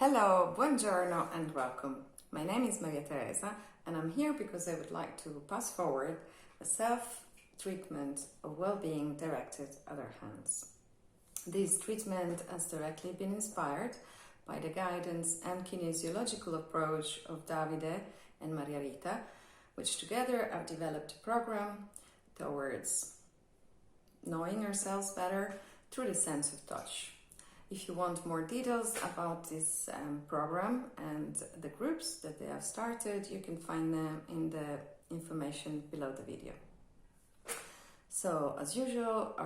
Hello, buongiorno and welcome. My name is Maria Teresa and I'm here because I would like to pass forward a self-treatment of well-being directed at our hands. This treatment has directly been inspired by the guidance and kinesiological approach of Davide and Maria Rita, which together have developed a program towards knowing ourselves better through the sense of touch. If you want more details about this program and the groups that they have started, you can find them in the information below the video. So, as usual,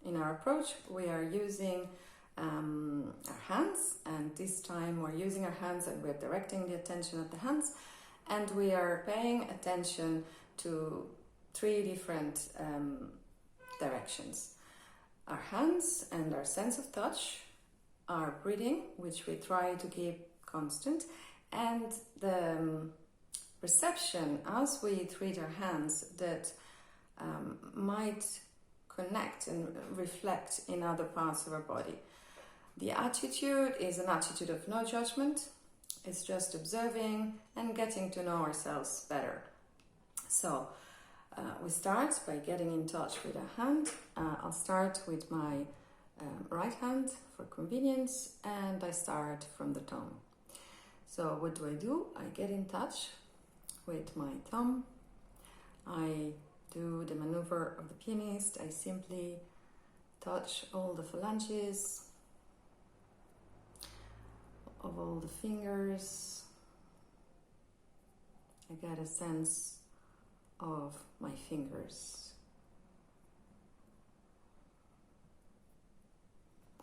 in our approach, we are using our hands, and this time we're using our hands and we're directing the attention at the hands, and we are paying attention to three different directions. Our hands and our sense of touch, our breathing, which we try to keep constant, and the perception as we treat our hands that might connect and reflect in other parts of our body. The attitude is an attitude of no judgment. It's just observing and getting to know ourselves better. So, we start by getting in touch with our hand. I'll start with my right hand for convenience, and I start from the thumb. So what do? I get in touch with my thumb. I do the maneuver of the pianist. I simply touch all the phalanges of all the fingers. I get a sense of my fingers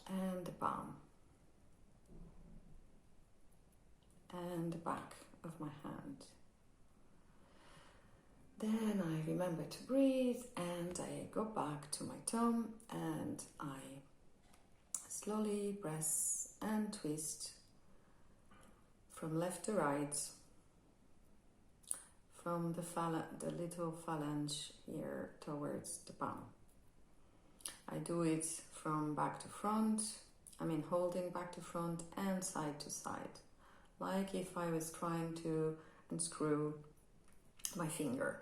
and the palm and the back of my hand. Then I remember to breathe and I go back to my thumb and I slowly press and twist from left to right, from the little phalange here towards the palm. I do it from back to front, holding back to front and side to side, like if I was trying to unscrew my finger.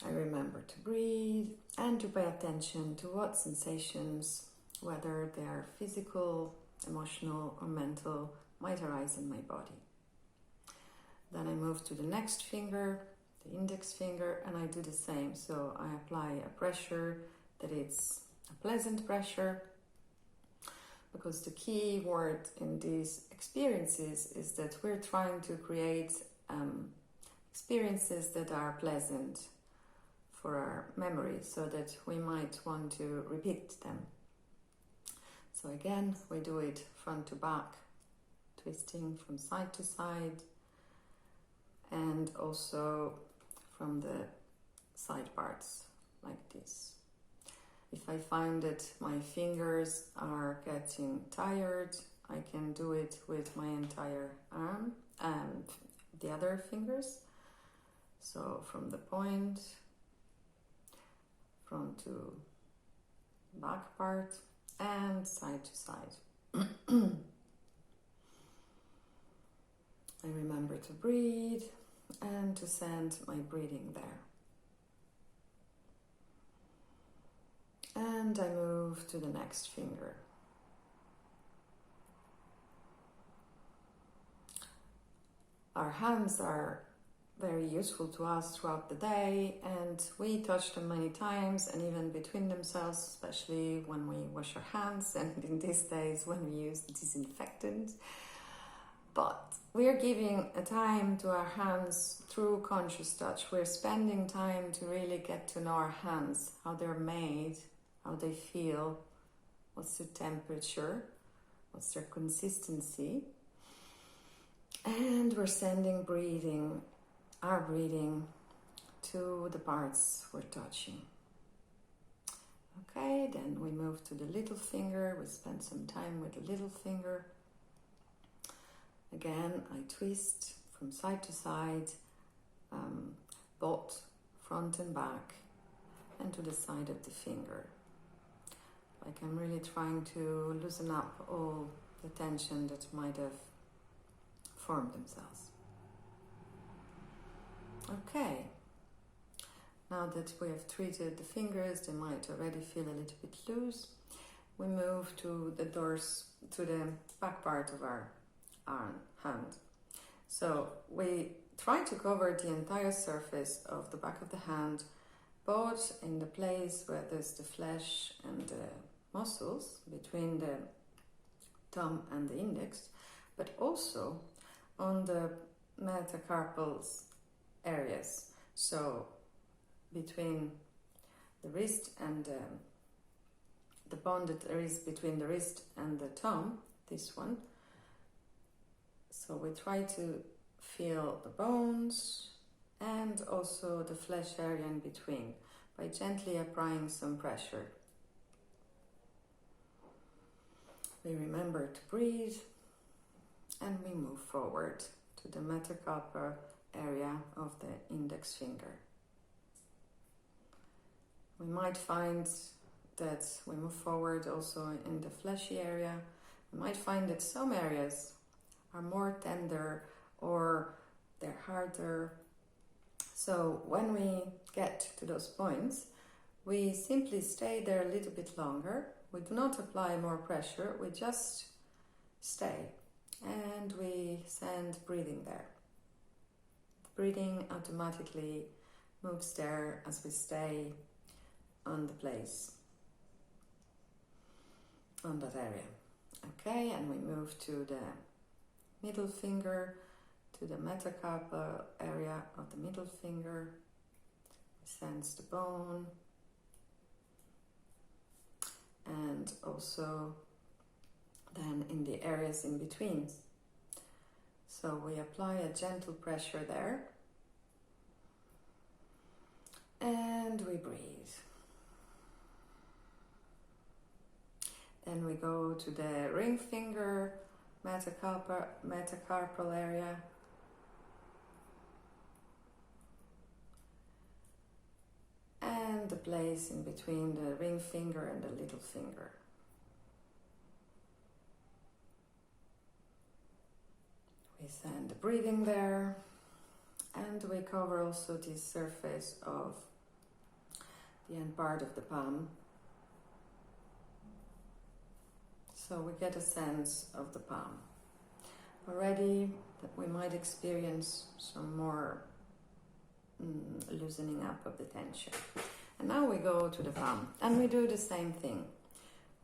I remember to breathe and to pay attention to what sensations, whether they are physical, emotional or mental, might arise in my body. Then I move to the next finger, the index finger, and I do the same. So I apply a pressure that it's a pleasant pressure, because the key word in these experiences is that we're trying to create experiences that are pleasant for our memory, so that we might want to repeat them. So again, we do it front to back, twisting from side to side, and also from the side parts, like this. If I find that my fingers are getting tired, I can do it with my entire arm and the other fingers. So from the point, front to back part, and side to side. I remember to breathe and to send my breathing there. And I move to the next finger. Our hands are very useful to us throughout the day, and we touch them many times, and even between themselves, especially when we wash our hands and in these days when we use disinfectant. But we're giving a time to our hands through conscious touch. We're spending time to really get to know our hands, how they're made, how they feel, what's the temperature, what's their consistency. And we're sending our breathing to the parts we're touching. Okay, then we move to the little finger. We spend some time with the little finger. Again, I twist from side to side, both front and back, and to the side of the finger. Like I'm really trying to loosen up all the tension that might have formed themselves. Okay, now that we have treated the fingers, they might already feel a little bit loose. We move to the back part of our hand. So we try to cover the entire surface of the back of the hand, both in the place where there's the flesh and the muscles between the thumb and the index, but also on the metacarpal areas, so between the wrist and the bond that there is between the wrist and the thumb, this one. So we try to feel the bones and also the flesh area in between by gently applying some pressure. We remember to breathe and we move forward to the metacarpal area of the index finger. We might find that we move forward also in the fleshy area. We might find that some areas are more tender or they're harder. So when we get to those points, we simply stay there a little bit longer. We do not apply more pressure, we just stay and we send breathing there. Breathing automatically moves there as we stay on the place, on that area. Okay, and we move to the middle finger, to the metacarpal area of the middle finger. We sense the bone and also then in the areas in between. So we apply a gentle pressure there and we breathe. Then we go to the ring finger, metacarpal area. And the place in between the ring finger and the little finger. We send the breathing there and we cover also the surface of the end part of the palm. So we get a sense of the palm. Already we might experience some more loosening up of the tension. And now we go to the palm and we do the same thing.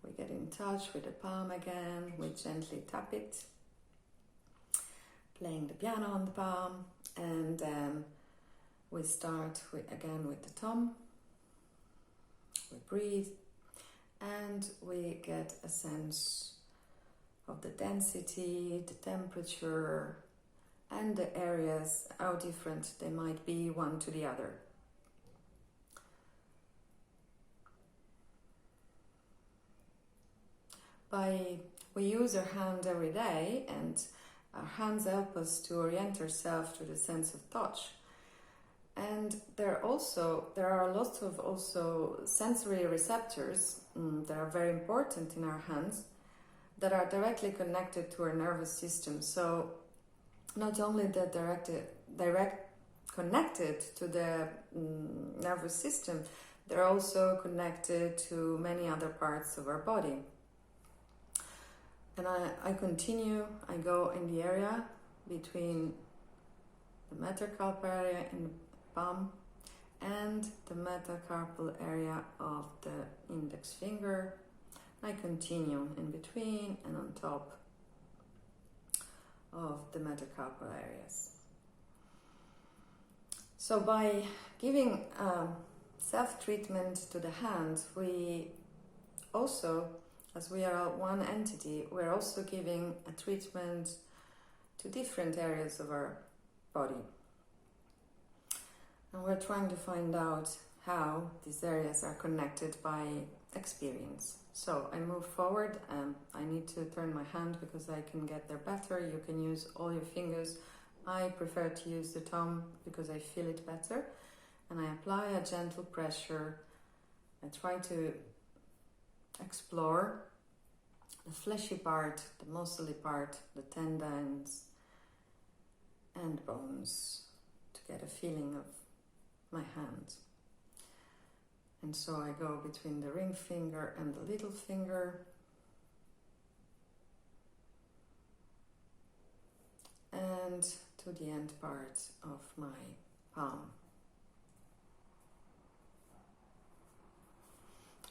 We get in touch with the palm again, we gently tap it, playing the piano on the palm, and then we start again with the thumb. We breathe and we get a sense of the density, the temperature, and the areas, how different they might be one to the other. We use our hand every day, and our hands help us to orient ourselves to the sense of touch. And there are lots of also sensory receptors that are very important in our hands that are directly connected to our nervous system. So not only they're direct connected to the nervous system, they're also connected to many other parts of our body. And I continue, I go in the area between the metacarpal area in the palm and the metacarpal area of the index finger. I continue in between and on top of the metacarpal areas. So by giving self-treatment to the hand, we also, as we are one entity, we're also giving a treatment to different areas of our body. And we're trying to find out how these areas are connected by experience. So I move forward, I need to turn my hand because I can get there better. You can use all your fingers. I prefer to use the thumb because I feel it better. And I apply a gentle pressure. I try to explore the fleshy part, the muscly part, the tendons and bones to get a feeling of my hand. And so I go between the ring finger and the little finger, and to the end part of my palm.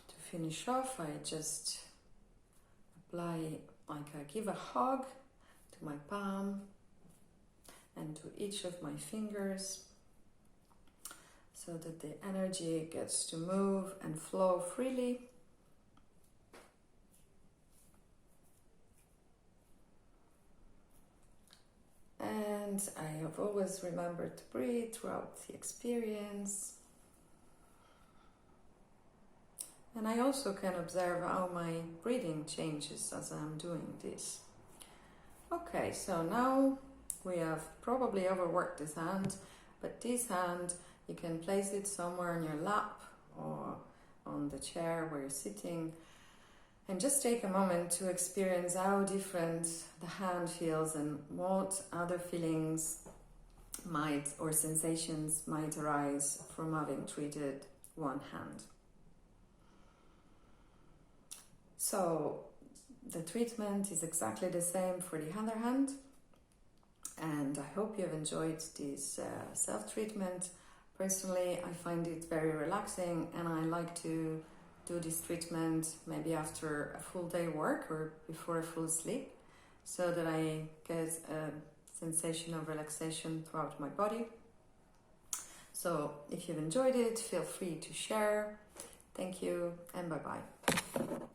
To finish off, I just apply, like I give a hug to my palm and to each of my fingers, so that the energy gets to move and flow freely. And I have always remembered to breathe throughout the experience. And I also can observe how my breathing changes as I'm doing this. Okay, so now we have probably overworked this hand, but this hand, you can place it somewhere on your lap or on the chair where you're sitting, and just take a moment to experience how different the hand feels and what other feelings might or sensations might arise from having treated one hand. So the treatment is exactly the same for the other hand, and I hope you've enjoyed this self-treatment. Personally, I find it very relaxing, and I like to do this treatment maybe after a full day work or before a full sleep, so that I get a sensation of relaxation throughout my body. So if you've enjoyed it, feel free to share. Thank you, and bye-bye.